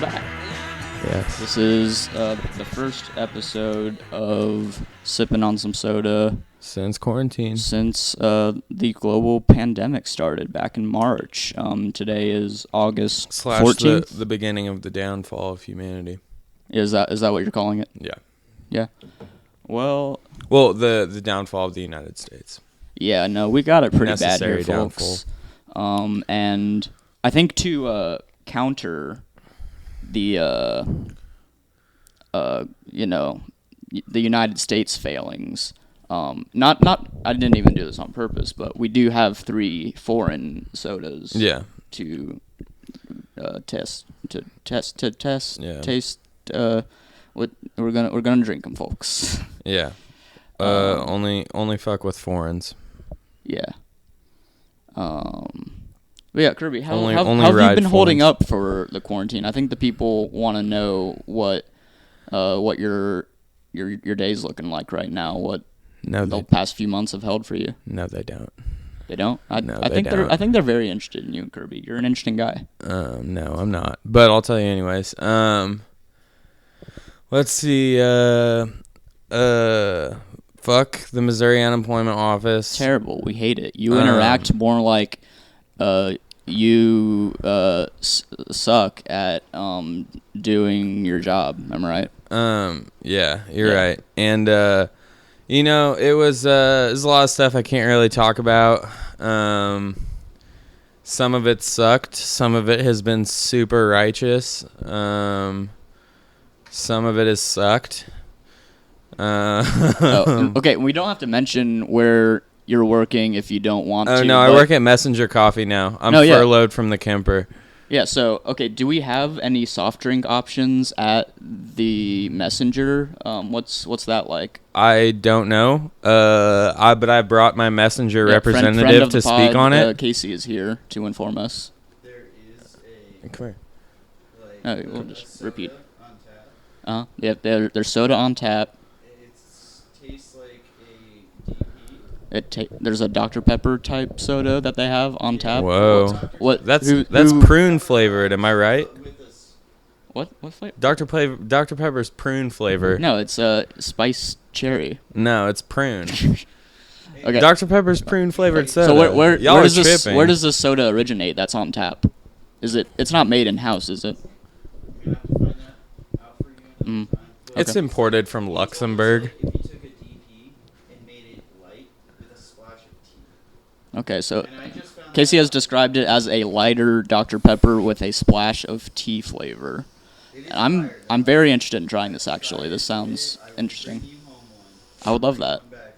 back. Yes. This is the first episode of Sippin On Some Soda Since quarantine. since the global pandemic started back in March. Today is August 14th. The beginning of the downfall of humanity. Is that what you're calling it? Yeah. Yeah. Well, the downfall of the United States. yeah, no, we got it pretty bad here, Necessary folks. And I think to counter the the United States failings. Not I didn't even do this on purpose, but we do have 3 foreign sodas. Yeah. To taste. What we're gonna drink them, folks. Yeah. Only fuck with foreigns. Yeah. But yeah, Kirby, how Only have you ride been holding phones. up for the quarantine? I think the people want to know what your day's looking like right now. What the past few months have held for you. No, they don't. They don't. I they don't. I think they're very interested in you, Kirby. You're an interesting guy. No, I'm not. But I'll tell you anyways. Let's see. Fuck the Missouri Unemployment Office. Terrible. We hate it. You interact more like you suck at doing your job. Am I right? Yeah, you're right. And it was there's a lot of stuff I can't really talk about. Some of it sucked. Some of it has been super righteous. Some of it has sucked. Okay, we don't have to mention where you're working if you don't want to. Oh, no, I work at Messenger Coffee now. I'm furloughed from the Kemper. Yeah, so, okay, do we have any soft drink options at the Messenger? What's that like? I don't know. But I brought my Messenger representative friend of the to pod, speak on it. Casey is here to inform us. There is a... Come here. We'll just repeat. On tap. Yeah, there's soda on tap. It tastes like a DP. There's a Dr. Pepper type soda that they have on tap. Whoa. That's Who- prune flavored, am I right? What flavor? Dr. Pepper's prune flavor. No, it's spice cherry. No, it's prune. Okay. Dr. Pepper's prune flavored soda. So where does this tripping. where does this soda originate that's on tap? It's not made in house, is it? We have to find that out for you another time. It's imported from Luxembourg. If you took a DP and made it light with a splash of tea. Okay, so And I just found Casey that has described it as a lighter Dr. Pepper with a splash of tea flavor. it is And fire. I'm very interested in trying this actually. This sounds I will interesting. bring you home one. I would love that. Come back.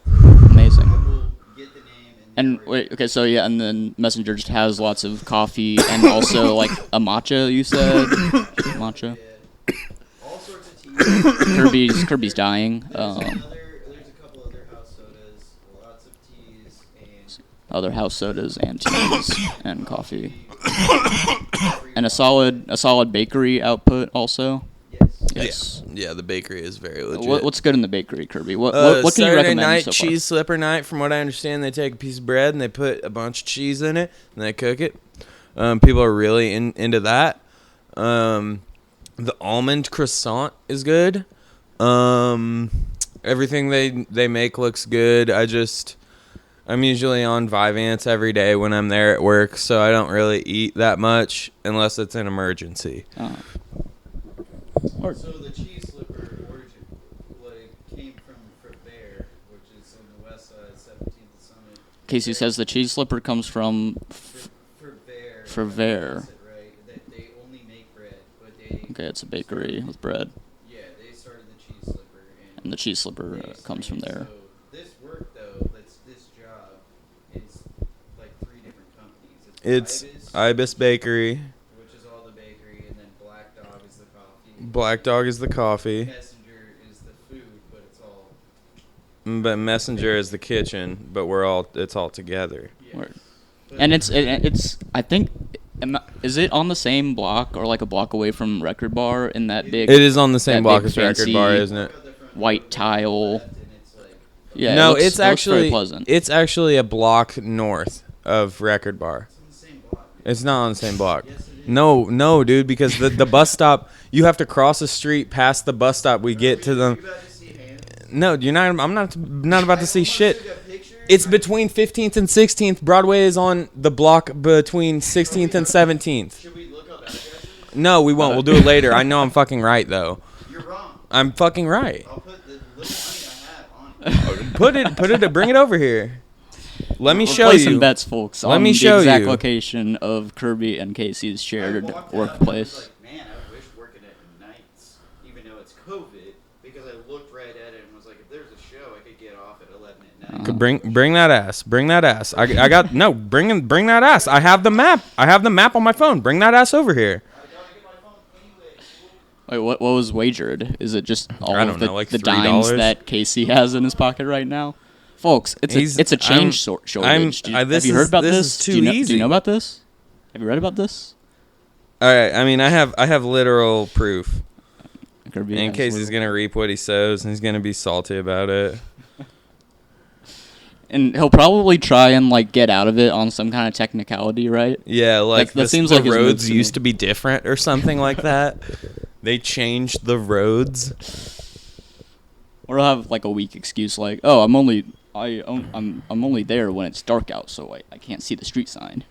Amazing. I will get the name And wait, okay, so yeah, and then Messenger just has lots of coffee and also like a matcha, you said? Matcha. Yeah. All sorts of teas. Kirby's dying. There's a couple other house sodas, lots of teas, and Other house sodas and teas and coffee. And a solid bakery output also. Yes. Yeah, the bakery is very legit. What's good in the bakery, Kirby? What can you Saturday recommend night so far? cheese slipper night. From what I understand, they take a piece of bread and they put a bunch of cheese in it and they cook it. People are really into that. The almond croissant is good. Everything they make looks good. I'm usually on Vyvanse every day when I'm there at work, so I don't really eat that much unless it's an emergency. Oh. so the cheese slipper origin came from Bear, which is on the west side, 17th Summit. Casey says the cheese slipper comes from Bear. For Bear. That's it, right? That they only make bread, but they. Okay, it's a bakery with bread, Yeah, they started the cheese slipper, and the cheese slipper comes from there. So this work though, this job, is like 3 different companies. It's Ibis Bakery. which is all the bakery, and then Black Dog is the coffee. Black Dog is the coffee. Messenger is the food, but it's all. But Messenger is the kitchen, but it's all together. Yeah. Word. And it's I think, is it on the same block or like a block away from Record Bar in that big? It is on the same that block big as Record fancy Bar, isn't it? White tile. And it's like Yeah. No, it looks it's very actually pleasant. it's actually a block north of Record Bar. it's on the same block. It's not on the same block. Yes, it No, dude, because the bus stop, you have to cross the street past the bus stop. We get to the. No, you're not. I'm not about to see shit. It's between 15th and 16th. Broadway is on the block between 16th and 17th. Should we look up addresses? No, we won't. We'll do it later. I know I'm fucking right though. You're wrong. I'm fucking right. I'll put the little money I have on it. Put it. Bring it over here. Let me We're show placing you. bets, folks. Let on me the show exact you. location of Kirby and Casey's shared I walked workplace. out and I was like, man, I wish working at nights, even though it's COVID, because I looked right at it and was like, if there's a show, I could get off at 11 at night. Bring that ass. Bring that ass. I got no. Bring that ass. I have the map. I have the map on my phone. Bring that ass over here. I gotta get my phone anyway. Wait, what was wagered? Is it just all I don't of the, know, like the $3? dimes that Casey has in his pocket right now? Folks, it's a change shortage. Have you heard about this? Too do you easy. know about this? Have you read about this? All right. I mean, I have literal proof. Kirby In has case he's gonna reap what he sows, and he's gonna be salty about it. And he'll probably try and like get out of it on some kind of technicality, right? Yeah, like that seems the like his move roads to me. used to be different or something like that. They changed the roads. Or he'll have like a weak excuse, like, "Oh, I'm only there when it's dark out, so I can't see the street sign."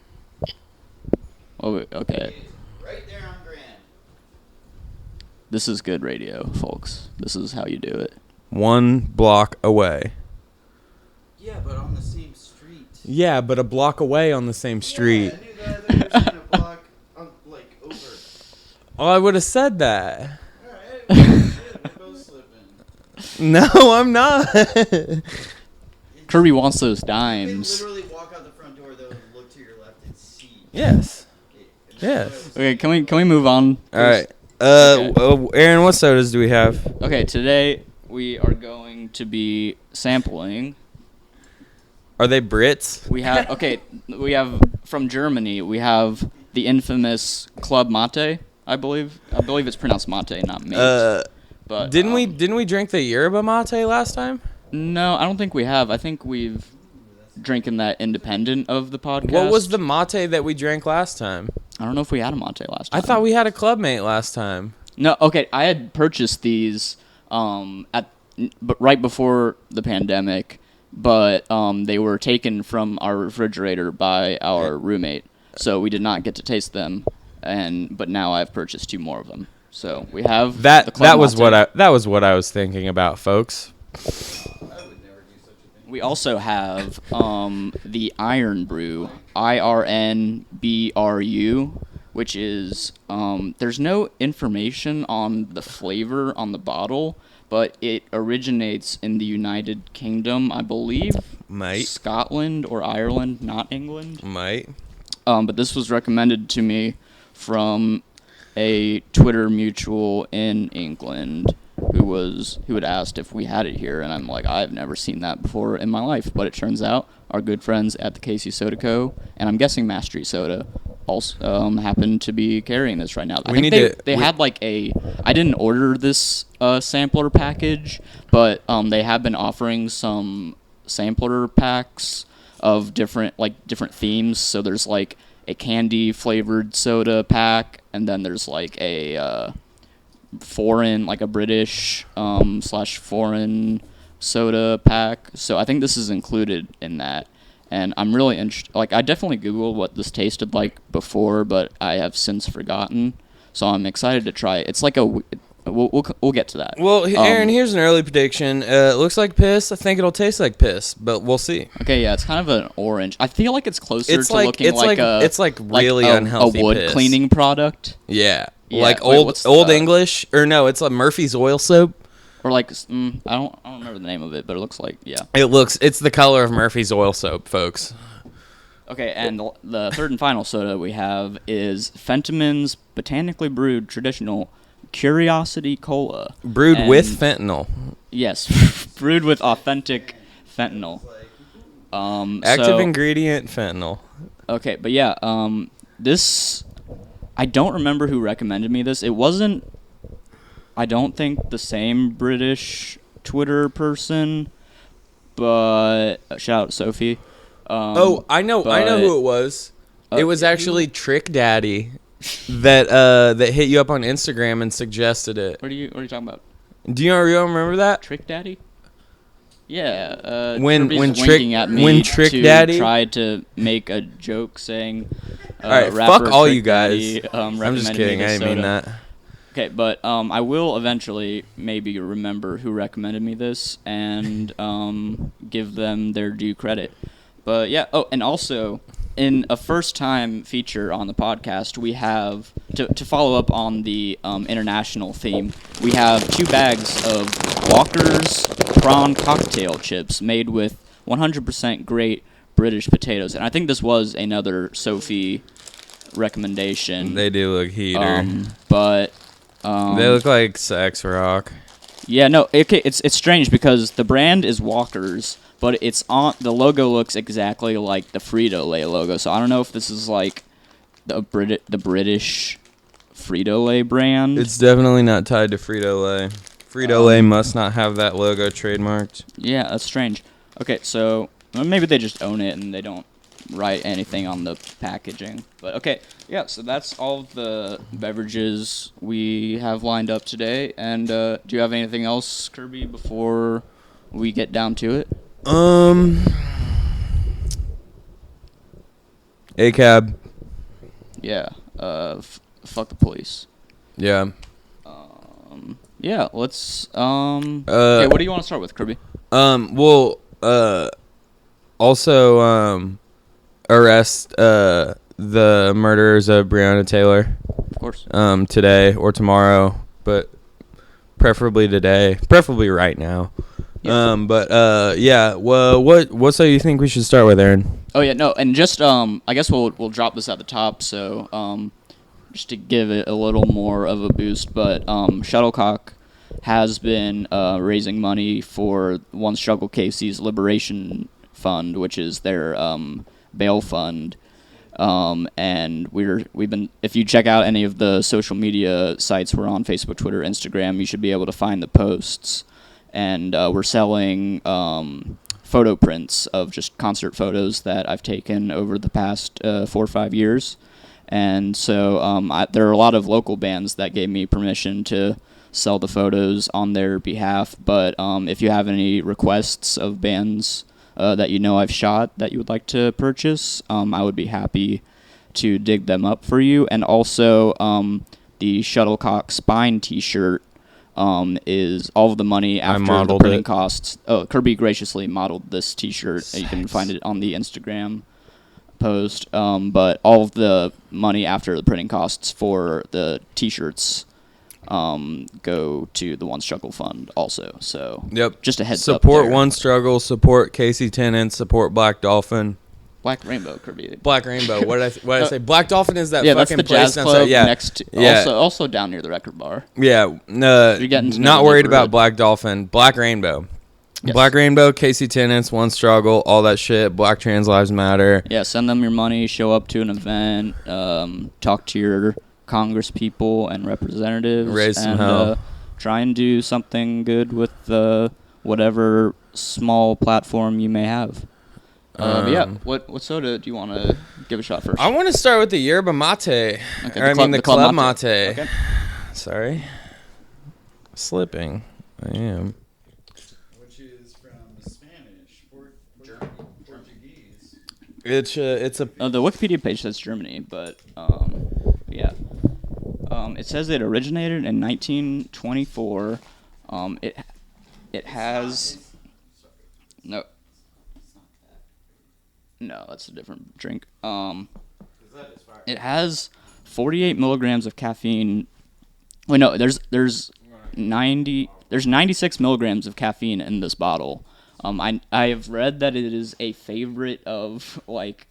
Oh, okay. Right there on Grand. This is good radio, folks. This is how you do it. 1 block away. Yeah, but on the same street. Yeah, but a block away on the same street. Yeah, I knew that. I thought you were saying a block, like, over. Oh, I would have said that. Alright, we're both slipping. No, I'm not. Kirby wants those You can dimes. literally walk out the front door, though, and look to your left and see. Yes. it. And that's Yes. what I was Okay, can we move on? All right. Okay. Aaron, what sodas do we have? Okay, today we are going to be sampling. Are they Brits? We have from Germany. We have the infamous Club Mate. I believe it's pronounced Mate, not Mate. But Didn't we drink the Yerba Mate last time? No, I don't think we have. I think we've drinking that independent of the podcast. What was the mate that we drank last time? I don't know if we had a mate last time. I thought we had a Club Mate last time. No, okay. I had purchased these but right before the pandemic, but they were taken from our refrigerator by our roommate, so we did not get to taste them. But now I've purchased 2 more of them. So we have That. the Club That was Mate. what I was thinking about, folks. We also have the Irn Bru, IRNBRU, which is there's no information on the flavor on the bottle, but it originates in the United Kingdom, I believe. Mate. Scotland or Ireland, not England. Mate. But this was recommended to me from a Twitter mutual in England who had asked if we had it here, and I'm like, I've never seen that before in my life. But it turns out our good friends at the Casey Soda Co. and I'm guessing Mass Street Soda also happen to be carrying this right now. I think they had like I didn't order this sampler package, but they have been offering some sampler packs of different themes. So there's like a candy flavored soda pack, and then there's like a foreign, like a British / foreign soda pack. So I think this is included in that. And I'm really interested. Like, I definitely Googled what this tasted like before, but I have since forgotten. So I'm excited to try it. It's like we'll get to that. Well, Aaron, here's an early prediction. It looks like piss. I think it'll taste like piss, but we'll see. Okay, yeah, it's kind of an orange. I feel like it's closer to looking it's like really unhealthy a wood piss. cleaning product. Yeah. Yeah, Like wait, old English, or no, it's like Murphy's oil soap. Or like I don't remember the name of it, but it looks like It's the color of Murphy's oil soap, folks. Okay, and the third and final soda we have is Fentiman's Botanically Brewed Traditional Curiosity Cola. Brewed with fentanyl. Yes, brewed with authentic fentanyl. Active ingredient fentanyl. Okay, but yeah, this, I don't remember who recommended me this. It wasn't, I don't think, the same British Twitter person, but shout out Sophie. I know who it was. It was actually Trick Daddy. that hit you up on Instagram and suggested it. What are you talking about? Do you remember that? Trick Daddy? Yeah. When Kirby's Trick winking at me when Trick to Daddy tried to make a joke saying, all right, rapper fuck all Trick you guys. Daddy, I'm just recommended kidding. me I this didn't mean soda. that. Okay, but I will eventually maybe remember who recommended me this and give them their due credit. But yeah, and also in a first-time feature on the podcast, we have, to follow up on the international theme, we have 2 bags of Walker's Prawn cocktail chips made with 100% great British potatoes. And I think this was another Sophie recommendation. They do look heater. But they look like sex rock. yeah, no, it's strange because the brand is Walker's, but the logo looks exactly like the Frito-Lay logo. So I don't know if this is like the British Frito-Lay brand. It's definitely not tied to Frito-Lay. Frito-Lay must not have that logo trademarked. Yeah, that's strange. Okay, so maybe they just own it and they don't write anything on the packaging. But okay, yeah, so that's all of the beverages we have lined up today. And do you have anything else, Kirby, before we get down to it? ACAB. Yeah, fuck the police. Yeah. Yeah, let's okay, what do you want to start with, Kirby? Well, also, arrest the murderers of Breonna Taylor. Of course. Today or tomorrow, but preferably today. Preferably right now. Yeah. Yeah. Well, what so you think we should start with, Aaron? Oh yeah, no, and just I guess we'll drop this at the top, so just to give it a little more of a boost. But Shuttlecock has been raising money for One Struggle KC's Liberation Fund, which is their bail fund. And we've been, if you check out any of the social media sites, we're on Facebook, Twitter, Instagram, you should be able to find the posts. And we're selling photo prints of just concert photos that I've taken over the past 4 or 5 years. And so there are a lot of local bands that gave me permission to sell the photos on their behalf. But if you have any requests of bands that you know I've shot that you would like to purchase, I would be happy to dig them up for you. And also the Shuttlecock Spine t-shirt is all of the money after the printing costs. Oh, Kirby graciously modeled this t-shirt. You can find it on the Instagram post. But all of the money after the printing costs for the t-shirts go to the One Struggle Fund also. So yep, just a heads up. Support One Struggle, support Casey Tennant, support Black Dolphin. Black Rainbow, Kirby. Black Rainbow. What did I say? Black Dolphin is that yeah, fucking that's the place jazz club yeah. next to, yeah. also down near the record bar. Yeah, not worried about Black Dolphin. Black Rainbow. Yes. Black Rainbow, Casey Tennants, One Struggle, all that shit. Black Trans Lives Matter. Yeah, send them your money, show up to an event, talk to your Congress people and representatives, raise some hell. Try and do something good with whatever small platform you may have. But yeah, what soda do you want to give a shot first? I want to start with the Yerba Mate. Okay, the Club Mate. Okay. Sorry. Slipping. I am. Which is from Spanish, Portuguese. It's a the Wikipedia page says Germany, but yeah. It says it originated in 1924. It has no. No, that's a different drink. It has 48 milligrams of caffeine. Wait, no, there's 96 milligrams of caffeine in this bottle. I have read that it is a favorite of like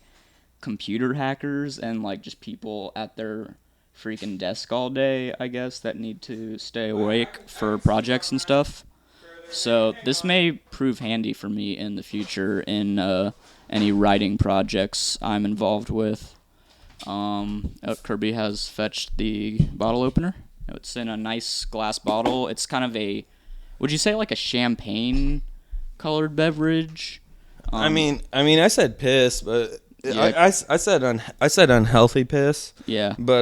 computer hackers and like just people at their freaking desk all day, I guess, that need to stay awake for projects and stuff. So this may prove handy for me in the future in any writing projects I'm involved with. Kirby has fetched the bottle opener. It's in a nice glass bottle. It's kind of a, would you say like a champagne colored beverage? I mean, I said piss, but Yeah. I said unhealthy piss, Yeah. but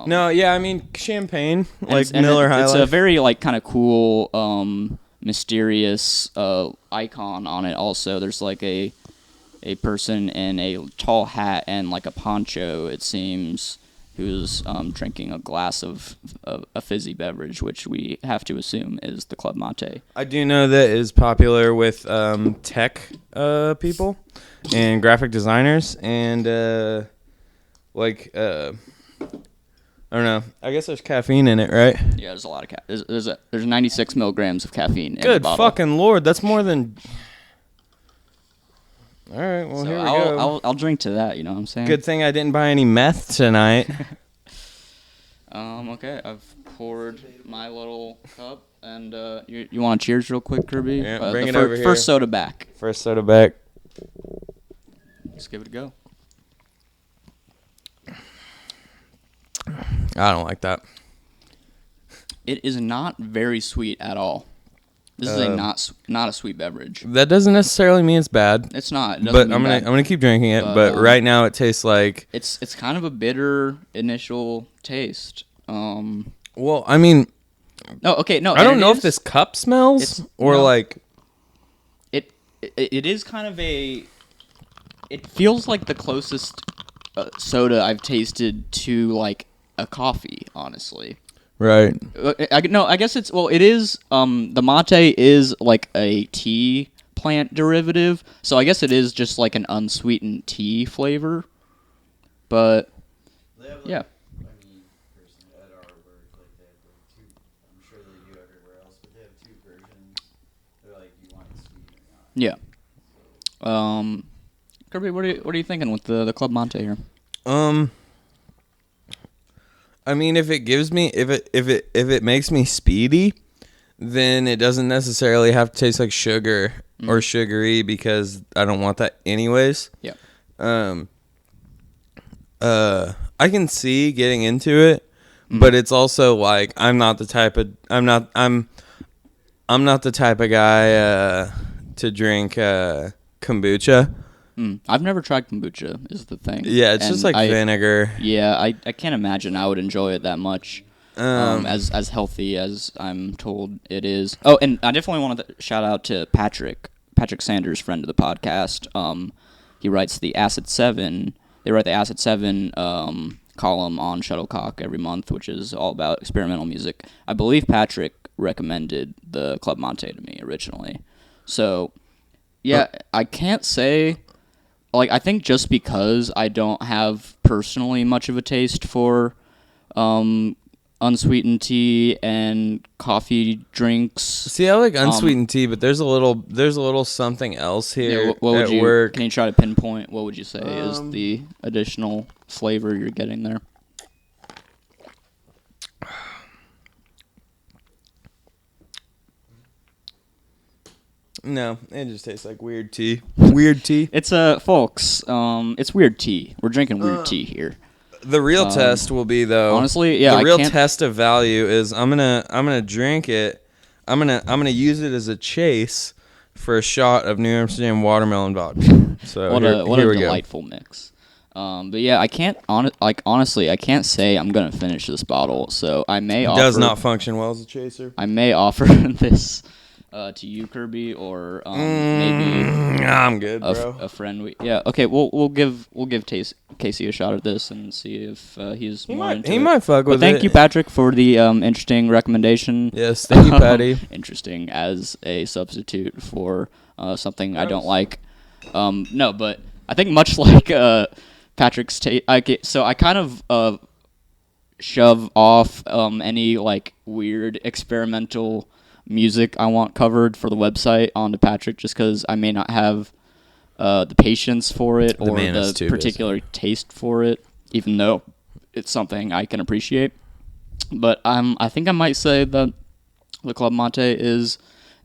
no, yeah, I mean champagne, like and Miller High It's Life. a very like kind of cool, mysterious icon on it. Also, there's like a person in a tall hat and like a poncho. It seems who's drinking a glass of a fizzy beverage, which we have to assume is the Club Mate. I do know that is popular with tech people and graphic designers and I don't know. I guess there's caffeine in it, right? Yeah, there's a lot of there's 96 milligrams of caffeine in the Good bottle. fucking lord, that's more than. All right, well, So here we go. I'll drink to that. You know what I'm saying? Good thing I didn't buy any meth tonight. Okay, I've poured my little cup, and you want to cheers real quick, Kirby? Yeah, bring it over here. First soda back. First soda back. Let's give it a go. I don't like that. It is not very sweet at all. This is not a sweet beverage. That doesn't necessarily mean it's bad. It's not. It doesn't But mean I'm bad. gonna keep drinking it. But, But right now it tastes like. It's kind of a bitter initial taste. Well, I mean, No, okay, no. I don't and know it if this cup smells it's- or no. like. It is kind of a. It feels like the closest soda I've tasted to like a coffee, honestly. Right. I guess it's it is. The mate is like a tea plant derivative, so I guess it is just like an unsweetened tea flavor. But They have, yeah, I mean, personally, at our work, like they have like two. I'm sure they do everywhere else, but they have two versions. They're like, you want it sweet or not? yeah. Kirby, what are you thinking with the Club Mate here? I mean, if it makes me speedy, then it doesn't necessarily have to taste like sugar or sugary because I don't want that anyways. Yeah. I can see getting into it, but it's also like I'm not the type of guy to drink kombucha. I've never tried kombucha. Is the thing? Yeah, it's just And like vinegar. Yeah, I can't imagine I would enjoy it that much. As healthy as I'm told it is. Oh, and I definitely wanted to shout out to Patrick Sanders, friend of the podcast. He writes the Acid 7. They write the Acid 7 column on Shuttlecock every month, which is all about experimental music. I believe Patrick recommended the Club Mate to me originally. So, yeah, I can't say... Like, I think just because I don't have personally much of a taste for unsweetened tea and coffee drinks. See, I like unsweetened tea, but there's a little something else here what would at you, work. Can you try to pinpoint what would you say is the additional flavor you're getting there? No, it just tastes like weird tea. Weird tea. It's folks, it's weird tea. We're drinking weird tea here. The real test will be though. Honestly, yeah, the I real can't- test of value is I'm gonna drink it. I'm gonna use it as a chase for a shot of New Amsterdam watermelon vodka. So What here a we go. delightful mix. But yeah, I can't honestly, I can't say I'm gonna finish this bottle. So I may offer. Does not function well as a chaser. I may offer this to you, Kirby, or maybe I'm good, bro. a friend. Okay. We'll give Casey a shot at this and see if he's more into it. He might fuck But with it. thank you, Patrick, for the interesting recommendation. Yes, thank you, Patty. Interesting as a substitute for something I don't like. No, but I think much like Patrick's taste, so I kind of shove off any like weird experimental music I want covered for the website onto Patrick, just because I may not have the patience for it or man is the too particular taste for it, even though it's something I can appreciate. But I think I might say that the Club Mate is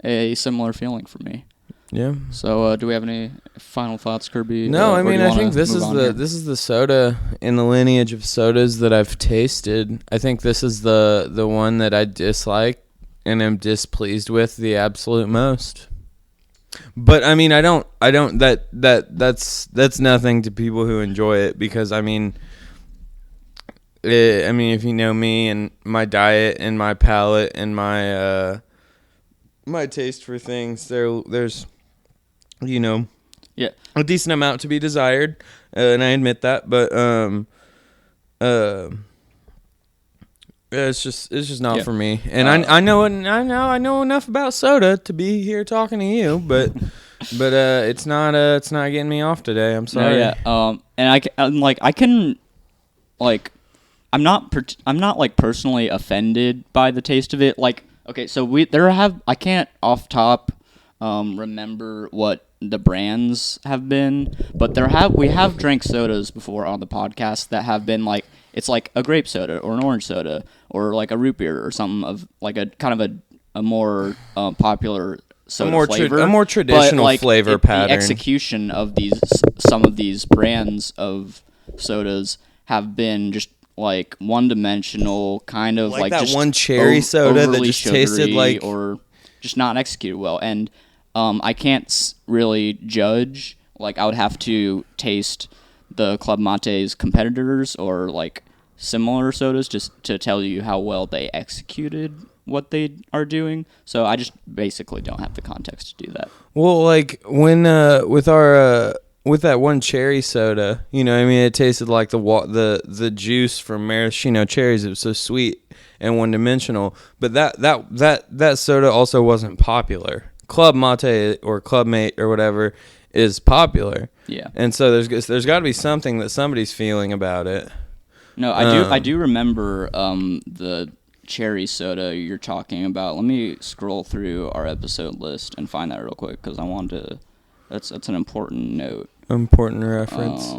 a similar feeling for me. Yeah. So do we have any final thoughts, Kirby? No, I Or do mean you I wanna think this move is on the here? this is the soda in the lineage of sodas that I've tasted. I think this is the one that I dislike and am displeased with the absolute most. But I mean, I don't. That's nothing to people who enjoy it because I mean, if you know me and my diet and my palate and my my taste for things, there's Yeah. a decent amount to be desired, and I admit that. But it's just not for me. And I know enough about soda to be here talking to you, but it's not getting me off today. I'm sorry. No, yeah. I'm not like personally offended by the taste of it. Like, okay, so I can't off top remember what the brands have been, but we have drank sodas before on the podcast that have been like, it's like a grape soda or an orange soda or like a root beer or something of like a kind of a more popular soda flavor, a more traditional but, like, flavor pattern. The execution of some of these brands of sodas have been just like one-dimensional, kind of like that just one cherry soda that just tasted like, or just not executed well. And I can't really judge. Like, I would have to taste the Club Mate's competitors or like similar sodas just to tell you how well they executed what they are doing. So I just basically don't have the context to do that. Well, like when with that one cherry soda, it tasted like the juice from maraschino cherries. It was so sweet and one dimensional. But that soda also wasn't popular. Club Mate or Club Mate or whatever is popular. Yeah. And so there's got to be something that somebody's feeling about it. No, I do remember the cherry soda you're talking about. Let me scroll through our episode list and find that real quick because I want to. That's an important note. Important reference.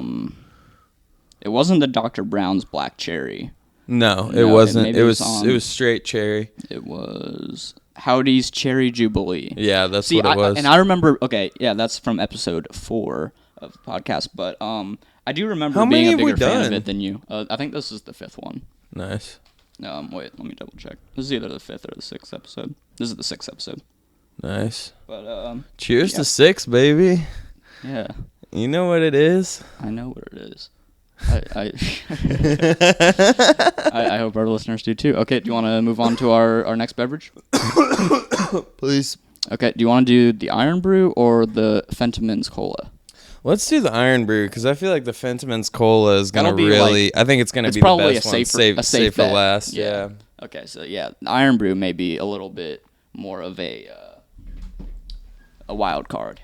It wasn't the Dr. Brown's black cherry. No, it wasn't. It was straight cherry. It was Howdy's Cherry Jubilee. Yeah, that's what it was. And I remember. Okay, yeah, that's from episode 4 of the podcast. But I do remember being a bigger fan of it than you. I think this is the 5th one. Nice. Wait, let me double check. This is either the 5th or the 6th episode. This is the 6th episode. Nice. But cheers to 6, baby. Yeah. You know what it is? I know what it is. I hope our listeners do too. Okay, do you want to move on to our next beverage? Please. Okay, do you want to do the Irn Bru or the Fentiman's Cola? Let's do the Irn Bru because I feel like the Fentiman's Cola is going to really... I think it's going to be the best one. Safe for last. Yeah. Okay, so yeah, the Irn Bru may be a little bit more of a wild card.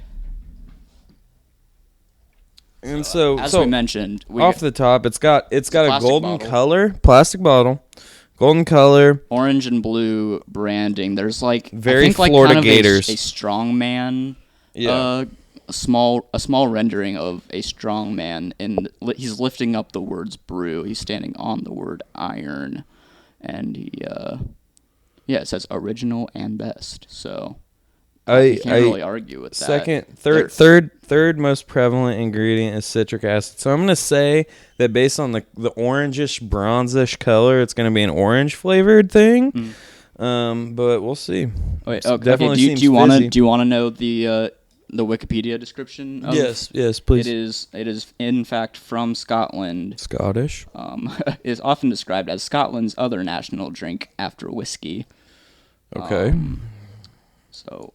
And so as we mentioned, off the top, it's got a golden bottle. plastic bottle, golden color, orange and blue branding. There's like very I think Florida like kind of Gators, a strong man. Yeah. A small rendering of a strong man, and he's lifting up the words brew. He's standing on the word iron, and it says original and best. So you can't really argue with that. Third most prevalent ingredient is citric acid. So I'm gonna say that based on the orangish bronzish color, it's gonna be an orange flavored thing. But we'll see. Wait, okay. Do you want to know the Wikipedia description? Yes, please. It is in fact from Scotland. Scottish. It is often described as Scotland's other national drink after whiskey. Okay. So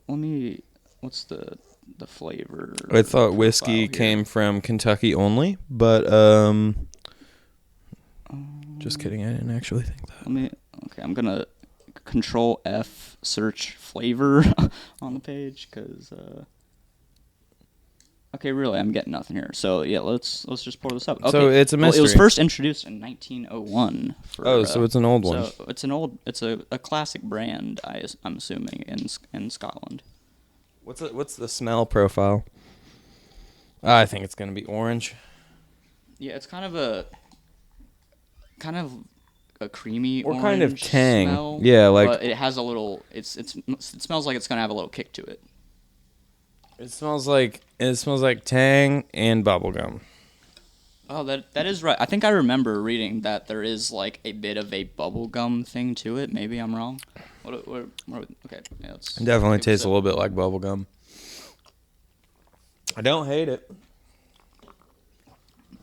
what's the flavor? I thought whiskey came from Kentucky only, but just kidding. I didn't actually think that. I'm gonna Control F search flavor on the page because. Okay, really, I'm getting nothing here. So yeah, let's just pour this up. Okay. So it's a mystery. Well, it was first introduced in 1901. So it's an old one. So it's a classic brand. I'm assuming in Scotland. What's the smell profile? I think it's gonna be orange. Yeah, it's kind of a creamy or orange kind of tang. Smell, yeah, like but it has a little. It smells like it's gonna have a little kick to it. It smells like tang and bubblegum. Oh, that is right. I think I remember reading that there is like a bit of a bubblegum thing to it. Maybe I'm wrong. Okay. Yeah, it definitely tastes a little bit like bubblegum. I don't hate it.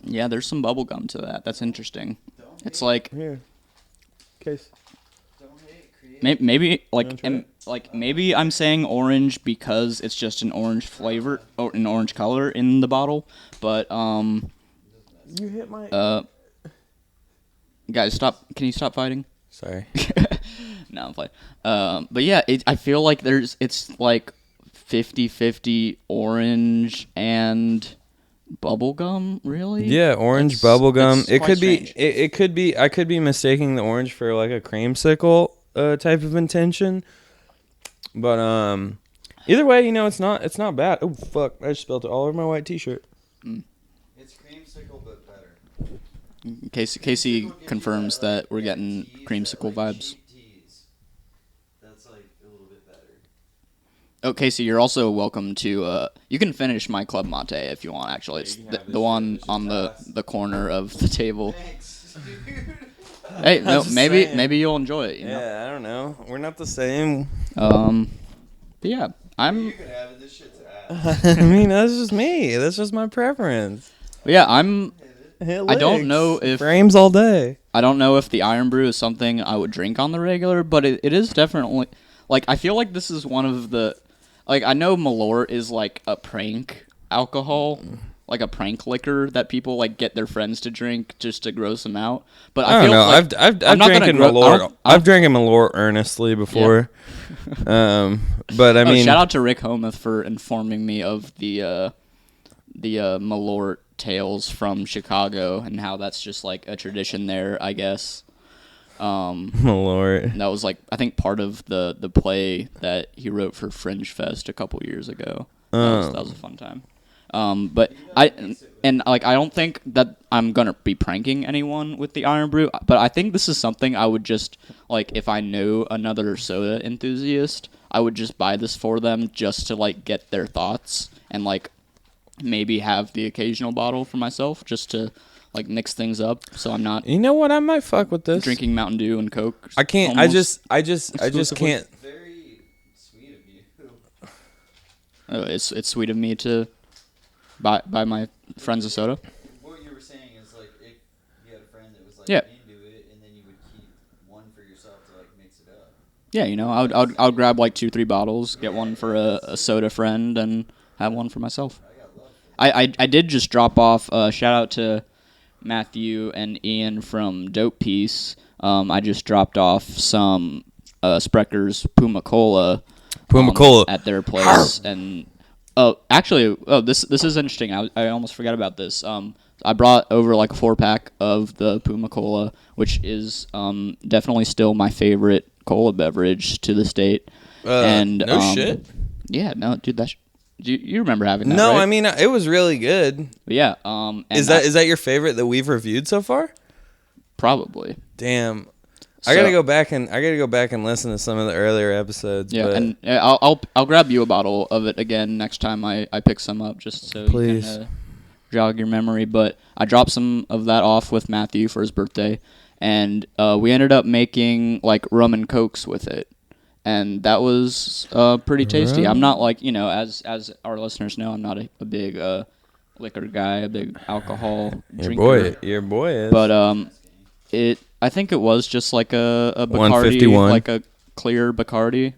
Yeah, there's some bubble gum to that. That's interesting. It's like Here. Case. maybe try it? maybe I'm saying orange because it's just an orange flavor or an orange color in the bottle, but You hit my... guys, stop. Can you stop fighting? Sorry. No, I'm playing. But yeah, I feel like it's like 50-50 orange and bubblegum, really? Yeah, orange That's- bubblegum. it's It quite could be. strange. It could be. I could be mistaking the orange for like a creamsicle type of intention. But either way, it's not bad. Oh fuck! I just spilled it all over my white T-shirt. It's creamsicle, but better. Casey confirms that we're getting creamsicle vibes. That's like a little bit better. Oh, Casey, you're also welcome to. You can finish my club mate if you want. Actually, it's the one on the corner of the table. Thanks, dude. Hey, no, just maybe saying. maybe you'll enjoy it. You know? Yeah, I don't know. We're not the same. But yeah, You I'm. could have it. This shit's ass. I mean, that's just me. That's just my preference. Yeah, I'm. It I don't licks. know if frames all day. I don't know if the Irn Bru is something I would drink on the regular, but it is definitely like I feel like this is one of the like I know Malort is like a prank alcohol, like a prank liquor that people like get their friends to drink just to gross them out. But I I don't feel know. like I've I'm not drank gonna in gro- I Malort. don't- I've drank in Malort earnestly before. But I mean, shout out to Rick Homuth for informing me of the Malort tales from Chicago and how that's just like a tradition there, I guess. Malort. That was like I think part of the play that he wrote for Fringe Fest a couple years ago. That was a fun time. But I don't think that I'm gonna be pranking anyone with the Irn Bru, but I think this is something I would just like if I knew another soda enthusiast, I would just buy this for them just to like get their thoughts and like maybe have the occasional bottle for myself just to like mix things up so I'm not You know what? I might fuck with this. drinking Mountain Dew and Coke. I can't. almost I just exclusively. can't. Very sweet of you. It's sweet of me to buy my friends a soda. What you were saying is like if you had a friend that was like Yeah. into it, and then you would keep one for yourself to like mix it up. Yeah, I would grab like 2-3 bottles, get one for a soda friend, and have one for myself. I got love for that. I did just drop off. Shout out to Matthew and Ian from Dope Piece. I just dropped off some Sprecker's Puma Cola. At their place, and this is interesting. I almost forgot about this. I brought over like a 4-pack of the Puma Cola, which is definitely still my favorite cola beverage to this date. No shit. Yeah, no, dude, you remember having that? No, right? I mean it was really good. But yeah. And Is that your favorite that we've reviewed so far? probably? Damn. So, I gotta go back and listen to some of the earlier episodes. Yeah, but and I'll grab you a bottle of it again next time I pick some up, just so Please. you can jog your memory. But I dropped some of that off with Matthew for his birthday, and we ended up making like rum and cokes with it, and that was pretty tasty. I'm not like as our listeners know, I'm not a big liquor guy, a big alcohol drinker. your boy is. But I think it was just like a Bacardi, 151. like a clear Bacardi.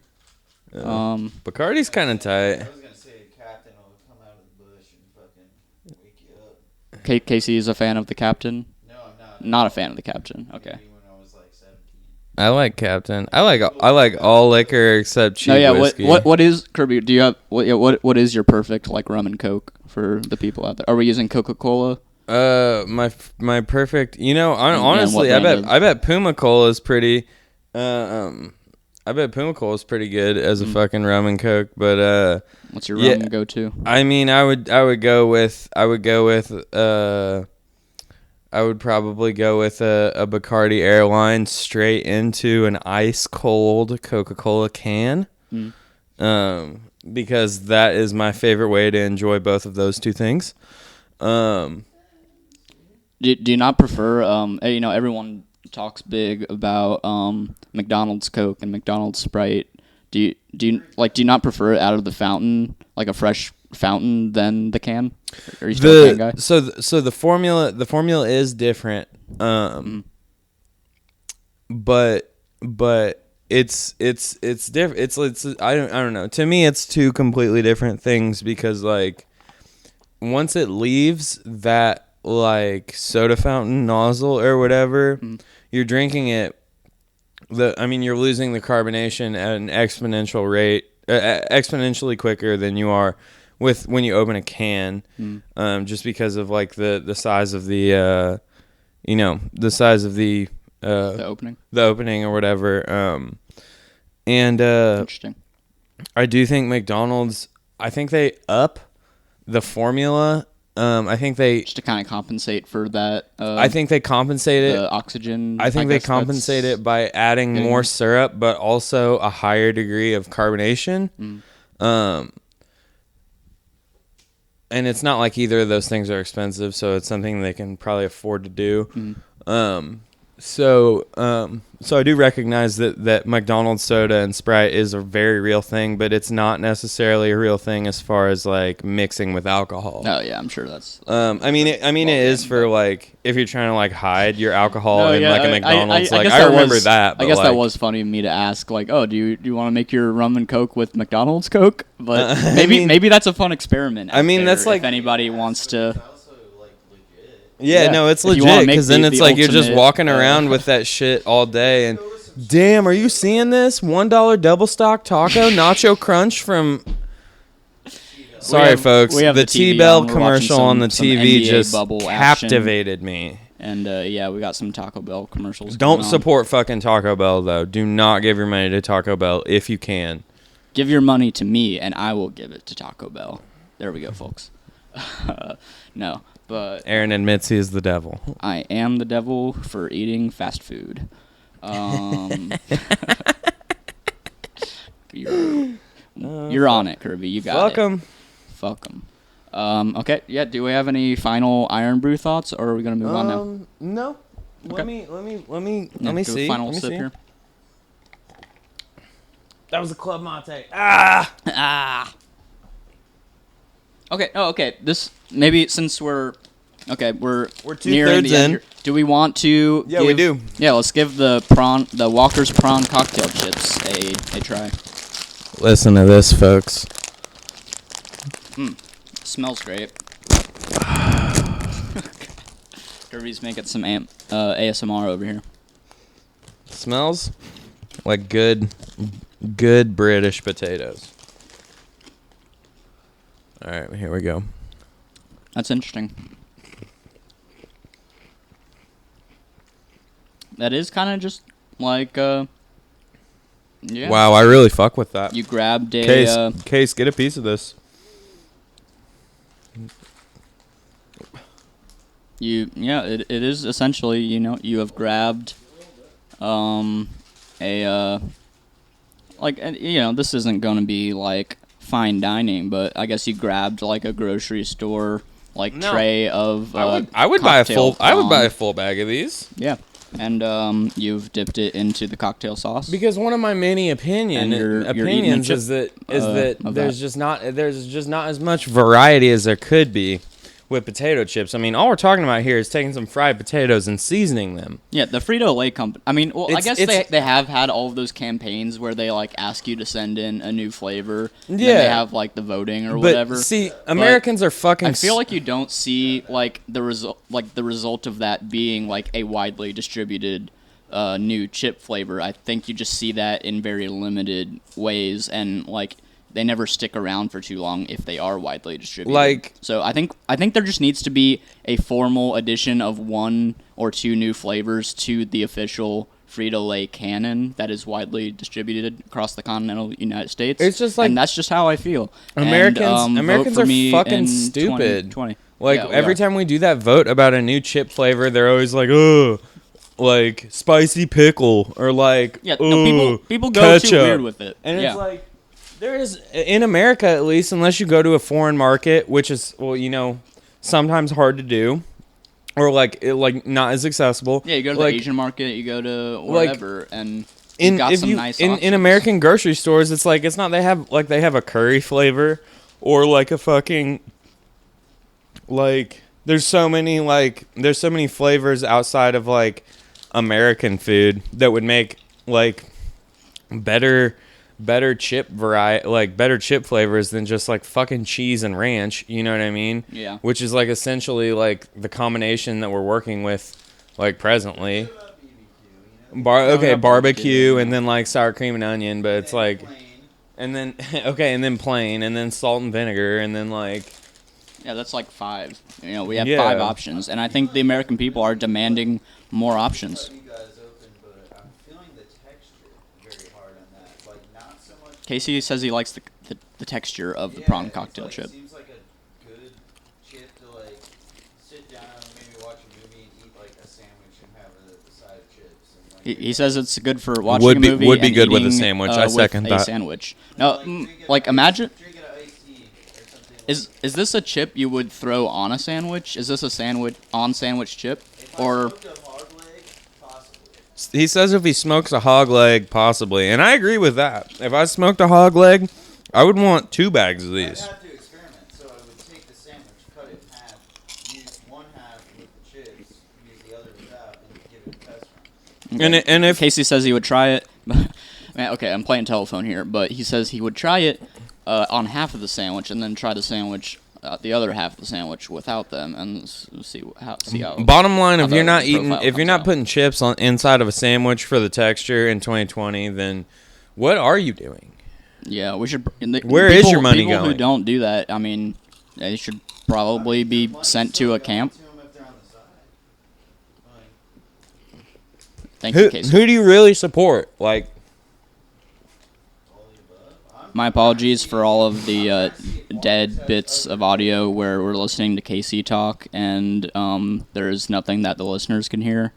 Bacardi's kind of tight. I was gonna say Captain will come out of the bush and fucking wake you up. Casey is a fan of the Captain. No, I'm not. Not a fan of the Captain. Okay. Maybe when I was like 17. I like Captain. I like all liquor except cheap No, yeah. whiskey. What is Kirby? Do you have what is your perfect like rum and Coke for the people out there? Are we using Coca-Cola? My perfect. Honestly, what brand I bet Puma Cola is pretty. I bet Puma Cola is pretty good as a fucking rum and Coke. But What's your rum go-to? I mean, I would probably go with a Bacardi Airline straight into an ice cold Coca-Cola can. Because that is my favorite way to enjoy both of those two things. Do you not prefer? Everyone talks big about McDonald's Coke and McDonald's Sprite. Do you not prefer it out of the fountain, like a fresh fountain, than the can? Or are you still a can guy? So the formula is different. But it's different. It's I don't know. To me, it's two completely different things because like once it leaves that like soda fountain nozzle or whatever, you're drinking it. You're losing the carbonation at an exponential rate, exponentially quicker than you are with when you open a can, just because of like the size of the the opening or whatever. Interesting. I do think McDonald's. I think they up the formula. I think they just to kind of compensate for that. I think they compensate it. The oxygen. I think they compensate it by adding more syrup, but also a higher degree of carbonation. And it's not like either of those things are expensive, so it's something they can probably afford to do. So I do recognize that McDonald's soda and Sprite is a very real thing, but it's not necessarily a real thing as far as like mixing with alcohol. Oh yeah, I'm sure that's. It is for like if you're trying to like hide your alcohol in like a McDonald's. I remember that. I guess that was funny of me to ask. Like, oh, do you want to make your rum and Coke with McDonald's Coke? But maybe that's a fun experiment. That's like if anybody wants to. Yeah, no, it's legit because then it's like you're just walking around with that shit all day. And damn, are you seeing this $1 double stock taco nacho crunch from? Sorry, folks. The T-Bell commercial on the TV just captivated me. And we got some Taco Bell commercials. Don't support fucking Taco Bell though. Do not give your money to Taco Bell if you can. Give your money to me, and I will give it to Taco Bell. There we go, folks. No. But Aaron admits he is the devil. I am the devil for eating fast food. You're on it, Kirby. You got it. Fuck 'em. Okay. Yeah. Do we have any final Irn Bru thoughts, or are we gonna move on now? No. Okay. Let me see. Final sip here. That was a Club Mate. Okay. Oh, okay. This maybe since we're 2/3 nearing the end in. here, do we want to? Yeah, we do. Yeah, let's give the Walker's Prawn cocktail chips a try. Listen to this, folks. Smells great. Kirby's making some ASMR over here. Smells like good British potatoes. All right, here we go. That's interesting. That is kind of just like, yeah. Wow, I really fuck with that. You grabbed a... Case, get a piece of this. It is essentially, you have grabbed, this isn't going to be like fine dining, but I guess you grabbed like a grocery store tray of I would buy a full bag of these. Yeah. And you've dipped it into the cocktail sauce. Because one of my many opinions is that there's just not as much variety as there could be with potato chips. I mean, all we're talking about here is taking some fried potatoes and seasoning them. Yeah, the Frito-Lay company. I mean, I guess they have had all of those campaigns where they ask you to send in a new flavor. Yeah. And they have the voting or whatever. See, Americans are fucking. I feel like you don't see the result of that being a widely distributed new chip flavor. I think you just see that in very limited ways, and they never stick around for too long if they are widely distributed. So I think there just needs to be a formal addition of 1 or 2 new flavors to the official Frito-Lay canon that is widely distributed across the continental United States. It's just and that's just how I feel. Americans are fucking stupid. 2020. Every time we do that vote about a new chip flavor, they're always spicy pickle or people go ketchup. too weird with it. And it's there is, in America at least, unless you go to a foreign market, which is, sometimes hard to do, or not as accessible. Yeah, you go to the Asian market, you go to wherever, and You've got some nice in options. American grocery stores, it's like it's not they have a curry flavor or like a fucking like there's so many flavors outside of like American food that would make like better chip variety, like better chip flavors than just like fucking cheese and ranch, you know what I mean? Yeah. Which is like essentially like the combination that we're working with like presently. Barbecue and then like sour cream and onion, but it's like and then plain and then salt and vinegar and then like yeah, that's like 5. You know, we have 5 options, and I think the American people are demanding more options. Casey says he likes the texture of the prawn cocktail chip. Seems like a good chip to like sit down, maybe watch a movie and eat like a sandwich and have a side of chips. And, like, He says it's good for watching a movie. Would be and good with a eating, sandwich. I second with that. a sandwich. Now, like imagine. drink an iced tea or something. Is this a chip you would throw on a sandwich? Is this a sandwich chip? Or he says if he smokes a hog leg, possibly, and I agree with that. If I smoked a hog leg, I would want 2 bags of these. I'd have to experiment, so I would take the sandwich, cut it in half, use one half with the chips, use the other without, and give it a test run. okay. And if Casey says he would try it. Man, okay, I'm playing telephone here, but he says he would try it on half of the sandwich and then try the sandwich, the other half of the sandwich without them, and see how. Bottom line, if how you're the not eating, profile if you're comes not out. putting chips on inside of a sandwich for the texture in 2020, then what are you doing? Yeah, we should. Where is your money people going? who don't do that, I mean, they should probably be sent to a camp. Thank you, Casey. Who do you really support? Like, My apologies for all of the dead bits of audio where we're listening to Casey talk, and there's nothing that the listeners can hear.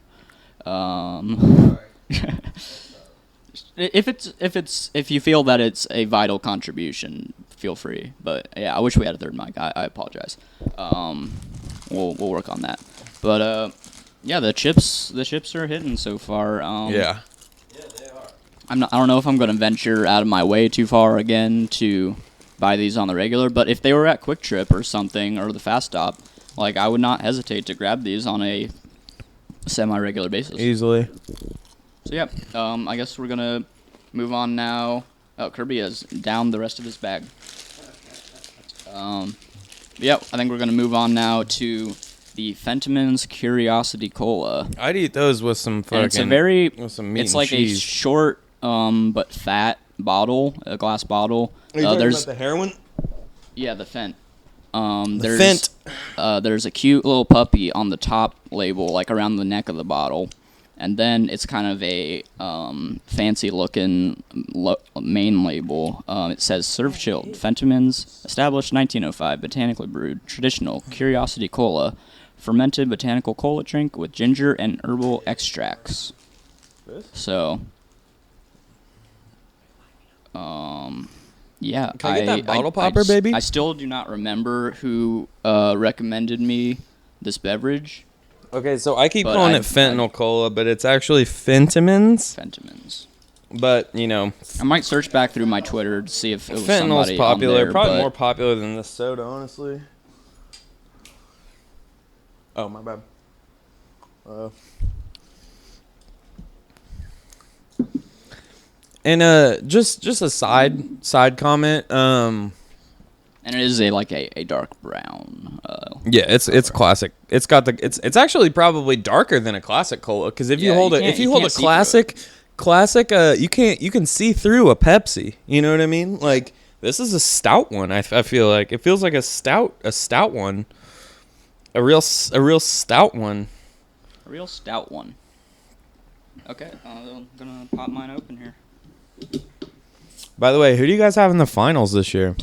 If you feel that it's a vital contribution, feel free. But yeah, I wish we had a third mic. I apologize. We'll work on that. But yeah, the chips are hitting so far. yeah. I don't know if I'm going to venture out of my way too far again to buy these on the regular, but if they were at Quick Trip or something, or the Fast Stop, like, I would not hesitate to grab these on a semi-regular basis. Easily. So yeah, I guess we're going to move on now. Oh, Kirby has downed the rest of his bag. Yep, I think we're going to move on now to the Fentiman's Curiosity Cola. I'd eat those with some fucking. And it's a very, with some meat it's and like cheese. a short but fat bottle, a glass bottle. Are you talking there's about the heroin? yeah, the Fent. The There's Fent. there's a cute little puppy on the top label, like around the neck of the bottle, and then it's kind of a fancy looking main label. It says "Serve chilled, Fentiman's, established 1905, botanically brewed, traditional Curiosity Cola, fermented botanical cola drink with ginger and herbal extracts." So, yeah. Can I get that bottle popper, baby? I still do not remember who recommended me this beverage. Okay, so I keep But calling I- it fentanyl cola, but it's actually Fentiman's. Fentimans. But, you know, I might search back through my Twitter to see if it was fentanyl's somebody popular. on there, Probably but more popular than this soda, honestly. Oh, my bad. And just a side comment. and it is a dark brown. Yeah, it's classic. It's got it's actually probably darker than a classic cola because if you Yeah, hold you it, can't- if you you hold a can't see through classic, you can see through a Pepsi. You know what I mean? Like this is a stout one. I feel like it feels like a stout one, a real stout one. A real stout one. Okay, I'm gonna pop mine open here. By the way, who do you guys have in the finals this year?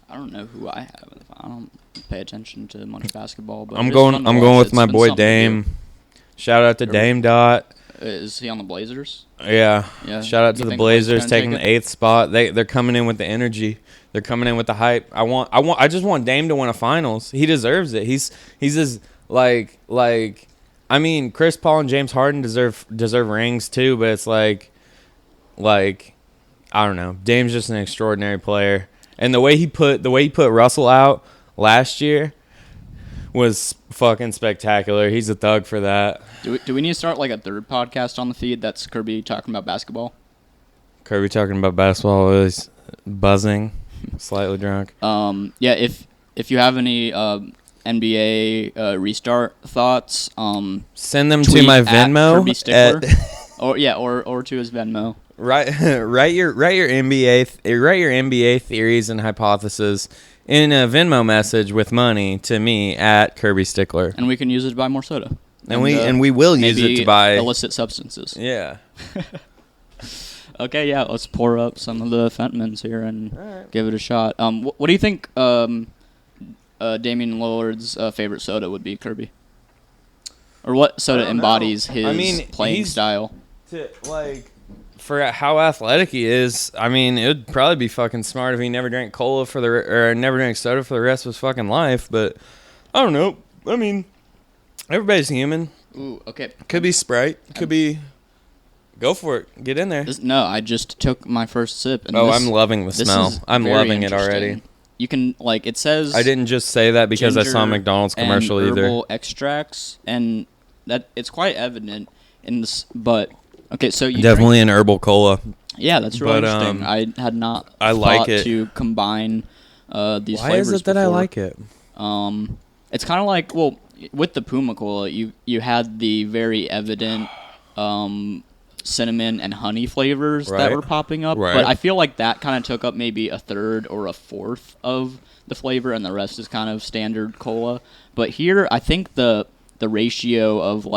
I don't know who I have. I don't pay attention to much basketball, but I'm it is going fun to with watch. my It's been boy something to do. Dame. Shout out to Dame Dot. Is he on the Blazers? Yeah. Yeah. Shout out to You the think Blazers Blazers gonna taking take the 8th spot. They're coming in with the energy. They're coming in with the hype. I just want Dame to win a finals. He deserves it. He's as like I mean, Chris Paul and James Harden deserve rings too, but it's like I don't know. Dame's just an extraordinary player, and the way he put Russell out last year was fucking spectacular. He's a thug for that. Do we need to start like a third podcast on the feed that's Kirby talking about basketball? Kirby talking about basketball is buzzing, slightly drunk. Yeah. If you have any NBA restart thoughts, send them to tweet my at Venmo Kirby Stickler, or to his Venmo. Write your NBA theories and hypotheses in a Venmo message with money to me at Kirby Stickler, and we can use it to buy more soda. And we will use it to buy illicit substances. Yeah. Okay, yeah. Let's pour up some of the Fentimans here and give it a shot. What do you think? Damian Lillard's favorite soda would be, Kirby? Or what soda embodies his playing style? For how athletic he is, I mean, it would probably be fucking smart if he never drank cola or never drank soda for the rest of his fucking life. But I don't know. I mean, everybody's human. Ooh, okay. Could be Sprite. Could be. Go for it. Get in there. No, I just took my first sip. And I'm loving the smell. I'm loving it already. You can it says. I didn't just say that because I saw a McDonald's commercial and either. Herbal extracts, and that it's quite evident in this. But okay, so you definitely an herbal cola. Yeah, that's really interesting. I had not thought to combine these flavors. Why is it that I like it? It's kind of like with the Puma Cola, you had the very evident cinnamon and honey flavors that were popping up, but I feel like that kind of took up maybe a third or a fourth of the flavor, and the rest is kind of standard cola. But here, I think the ratio of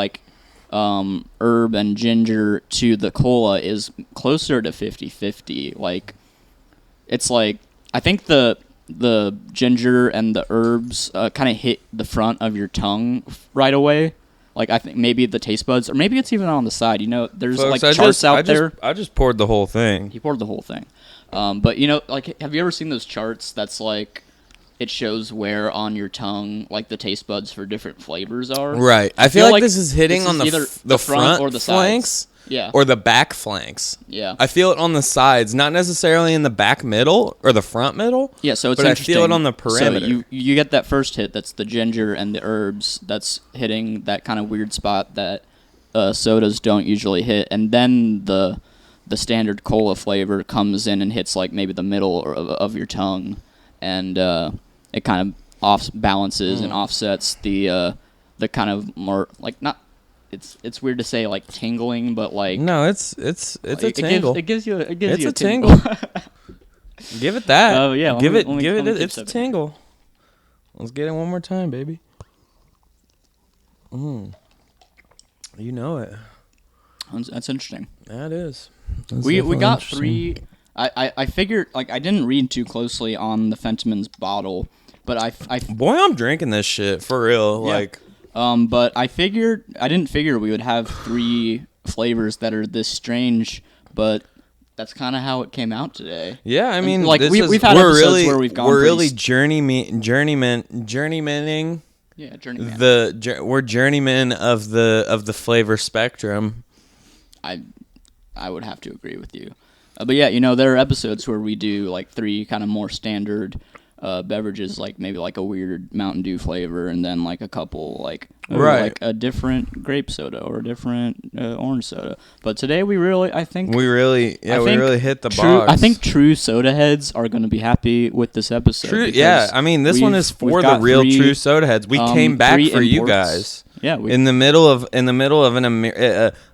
herb and ginger to the cola is closer to 50-50. It's like I think the ginger and the herbs kind of hit the front of your tongue right away. I think maybe the taste buds, or maybe it's even on the side. There's Folks, charts out there. I just poured the whole thing. He poured the whole thing. But have you ever seen those charts that's it shows where on your tongue the taste buds for different flavors are? Right. I feel like this is hitting on the front or the flanks. sides. Yeah. Or the back flanks. Yeah. I feel it on the sides, not necessarily in the back middle or the front middle. Yeah, so it's but interesting. I feel it on the perimeter. So you get that first hit, that's the ginger and the herbs, that's hitting that kind of weird spot that sodas don't usually hit, and then the standard cola flavor comes in and hits maybe the middle of your tongue, and it kind of balances and offsets the kind of more not. It's weird to say tingling, but no, it's a tingle. It gives you a tingle. Give it that. Oh yeah, give it. It's a tingle. Let's get it one more time, baby. You know it. That's interesting. That is. We got 3. I figured I didn't read too closely on the Fentiman's bottle, but boy, I'm drinking this shit for real. Yeah. But I didn't figure we would have 3 flavors that are this strange, but that's kind of how it came out today. Yeah, I mean, we've had episodes where we've gone. We're really journeymaning. Yeah, journeyman. We're journeymen of the flavor spectrum. I would have to agree with you, but yeah, there are episodes where we do 3 kind of more standard beverages, maybe a weird Mountain Dew flavor, and then a couple a different grape soda or a different orange soda. But today we really hit the box. I think true soda heads are going to be happy with this episode. I mean, this one is for the real true soda heads. We came back for you guys. Yeah, in the middle of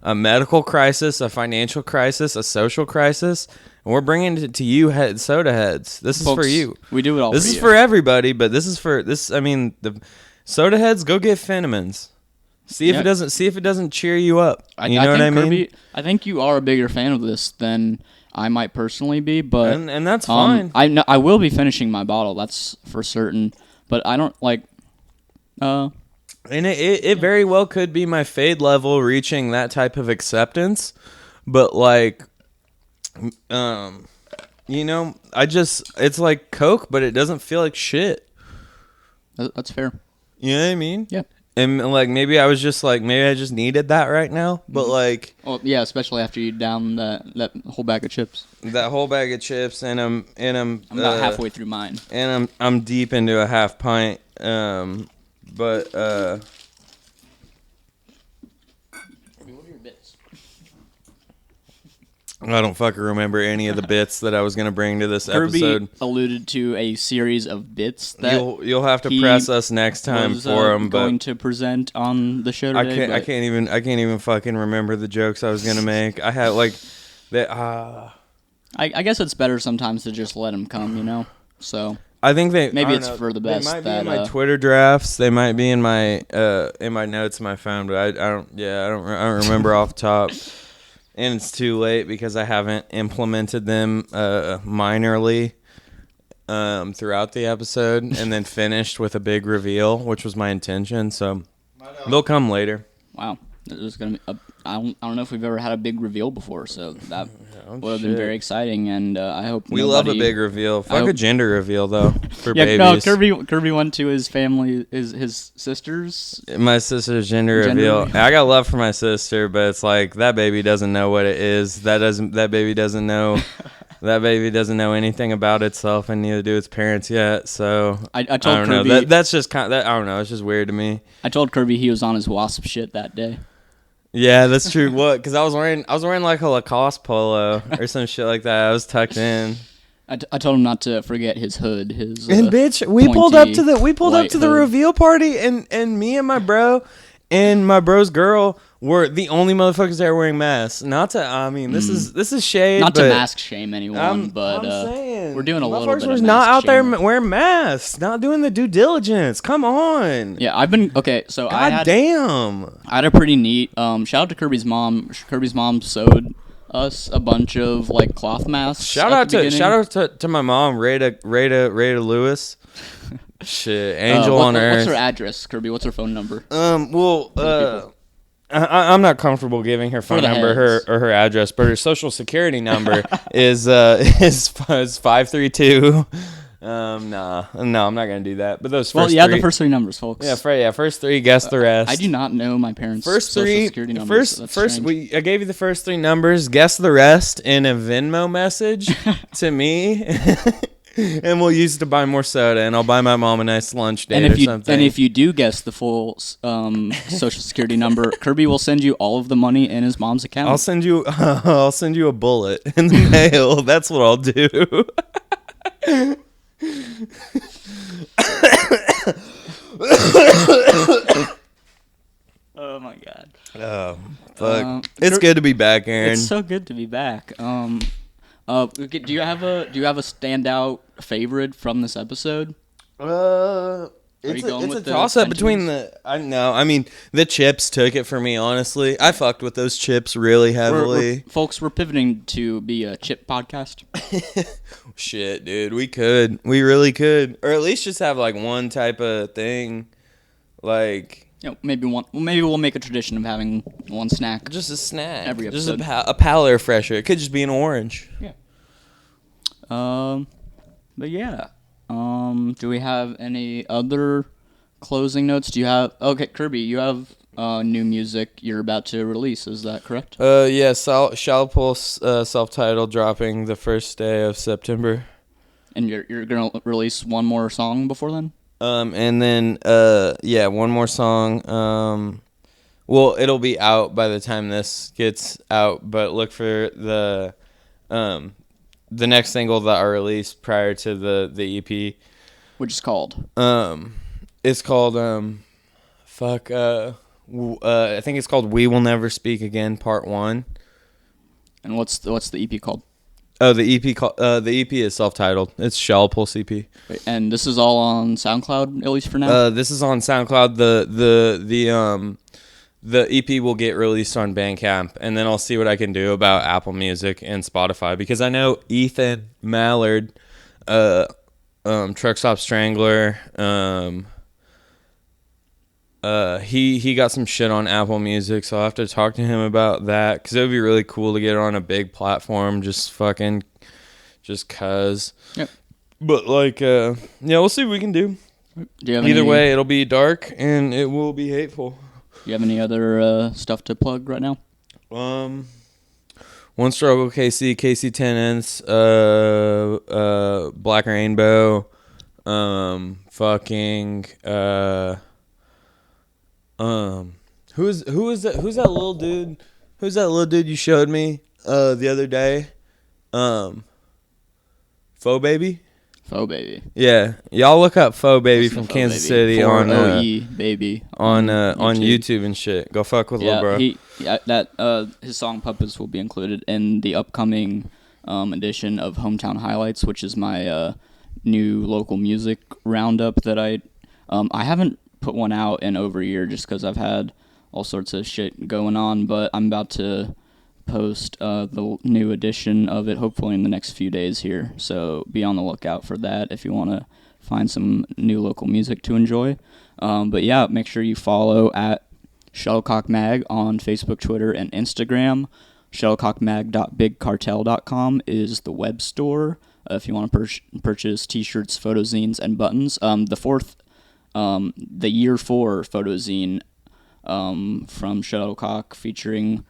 a medical crisis, a financial crisis, a social crisis. And we're bringing it to you, soda heads. This is for you. We do it all. This is for everybody, but this is for this. I mean, the soda heads, go get Fentimans. See if it doesn't cheer you up. You know what I mean? Kirby, I think you are a bigger fan of this than I might personally be, but and that's fine. I will be finishing my bottle. That's for certain. But I don't And it very well could be my fade level reaching that type of acceptance, but it's like Coke, but it doesn't feel like shit. That's fair. You know what I mean? Yeah. And like maybe I just needed that right now. But like, well, yeah, especially after you down that whole bag of chips. That whole bag of chips, and I'm about halfway through mine. And I'm deep into a half pint. But I don't fucking remember any of the bits that I was gonna bring to this episode. Kirby alluded to a series of bits that you'll have to press us next time for them. Going but to present on the show today. I can't even fucking remember the jokes I was gonna make. I had like that. I guess it's better sometimes to just let them come, you know. So I think maybe it's for the best. They might be in my Twitter drafts. They might be in my notes in my phone, but I don't remember off the top. And it's too late because I haven't implemented them minorly throughout the episode, and then finished with a big reveal, which was my intention. So they'll come later. Wow, this is gonna be. I don't know if we've ever had a big reveal before, so that would have been very exciting. And I hope we love a big reveal. Fuck a gender reveal though for babies. No, Kirby went to his family, his sister's. My sister's gender reveal. I got love for my sister, but it's like that baby doesn't know what it is. That baby doesn't know. That baby doesn't know anything about itself, and neither do its parents yet. So I told don't Kirby know. That's just kind of, I don't know. It's just weird to me. I told Kirby he was on his wasp shit that day. Yeah, that's true. What? Because I was wearing like a Lacoste polo or some shit like that. I was tucked in. I told him not to forget his hood. And bitch, we pulled up to the reveal party, and me and my bro and my bro's girl were the only motherfuckers that were wearing masks. This is shade. Not to mask shame anyone, but I'm saying, we're doing a little bit of was mask not out there shaming. wearing masks, not doing the due diligence. Come on. Yeah, I've been okay. So I had a pretty neat. Shout out to Kirby's mom. Kirby's mom sewed us a bunch of like cloth masks. Shout out to my mom, Rada Lewis. Shit, angel on earth. What's her address, Kirby? What's her phone number? I'm not comfortable giving her phone number or her address, but her social security number is 532. I'm not gonna do that. But those first the first three numbers, folks. First three. Guess the rest. I do not know my parents' social security numbers. I gave you the first three numbers. Guess the rest in a Venmo message to me. And we'll use it to buy more soda, and I'll buy my mom a nice lunch date or something. And if you do guess the full social security number, Kirby will send you all of the money in his mom's account. I'll send you a bullet in the mail. That's what I'll do. Oh my god. Oh fuck! It's good to be back, Aaron. It's so good to be back. Do you have a standout favorite from this episode? It's a toss-up between the chips took it for me, honestly. I fucked with those chips really heavily. We're pivoting to be a chip podcast. Shit, dude, we really could. Or at least just have like one type of thing. Like, maybe we'll make a tradition of having one snack. Just a snack. Every episode. Just a palate refresher. It could just be an orange. Yeah. But yeah. Do we have any other closing notes? Kirby, you have new music you're about to release, is that correct? Yeah, Shallow Pulse self-titled dropping the first day of September. And you're gonna release one more song before then? And then one more song. Well, it'll be out by the time this gets out, but look for the next single that I released prior to the EP, which is called it's called I think it's called We Will Never Speak Again Part 1. And what's the EP called? Oh, the EP is self-titled. It's Shallow Pulse EP. Wait, and this is all on SoundCloud, at least for now? This is on SoundCloud. The EP will get released on Bandcamp, and then I'll see what I can do about Apple Music and Spotify, because I know Ethan Mallard, Truck Stop Strangler, he got some shit on Apple Music, so I'll have to talk to him about that, because it would be really cool to get it on a big platform, just cuz. Yep. But, we'll see what we can do. Do you have Either any, way, it'll be dark and it will be hateful. Do you have any other stuff to plug right now? One Struggle KC Tenants, Black Rainbow, who's that little dude? Who's that little dude you showed me the other day? Faux Baby? Faux Baby. Yeah, y'all look up Faux Baby Listen from to Faux Kansas Baby. City on OE Baby on YouTube and shit. Go fuck with Lil Bro. His song Puppets will be included in the upcoming edition of Hometown Highlights, which is my new local music roundup that I haven't put one out in over a year just because I've had all sorts of shit going on, but I'm about to post the new edition of it hopefully in the next few days here, so be on the lookout for that if you want to find some new local music to enjoy. But yeah, make sure you follow at Shuttlecock Mag on Facebook, Twitter, and Instagram. Shuttlecockmag.bigcartel.com is the web store if you want to purchase t-shirts, photozines, and buttons. The year 4 photozine from Shuttlecock featuring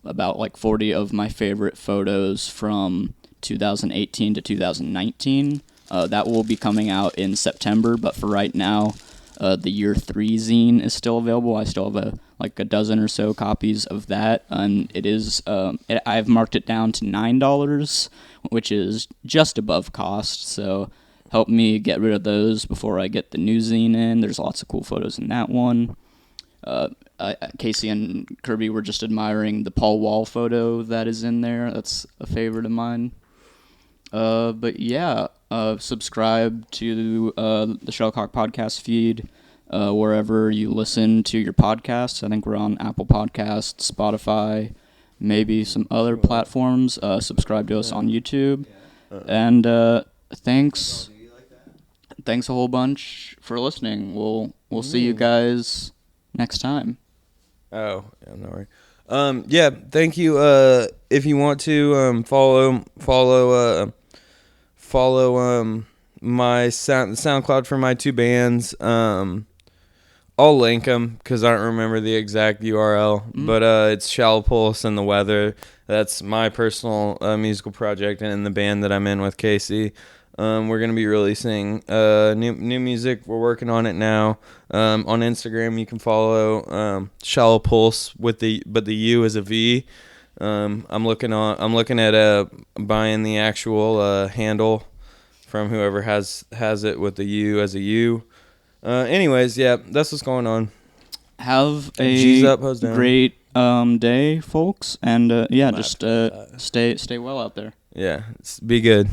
about like 40 of my favorite photos from 2018 to 2019. That will be coming out in September, but for right now, the year 3 zine is still available. I still have a dozen or so copies of that, and it is I've marked it down to $9, which is just above cost, so help me get rid of those before I get the new zine in. There's lots of cool photos in that one. Casey and Kirby were just admiring the Paul Wall photo that is in there. That's a favorite of mine. But yeah, subscribe to the Shuttlecock podcast feed wherever you listen to your podcasts. I think we're on Apple Podcasts, Spotify, maybe some other platforms. Subscribe to us on YouTube. And thanks a whole bunch for listening. We'll see you guys next time. Oh, yeah, no worries. Yeah, thank you. If you want to follow my SoundCloud for my 2 bands. I'll link them because I don't remember the exact URL, but it's Shallow Pulse and The Weather. That's my personal musical project and the band that I'm in with Casey. We're going to be releasing new music. We're working on it now. On Instagram, you can follow Shallow Pulse but the U is a V. I'm looking at buying the actual handle from whoever has it with the U as a U. Anyways, yeah, that's what's going on. Have a G's up, hose down. Great day, folks, and just stay well out there. Yeah, be good.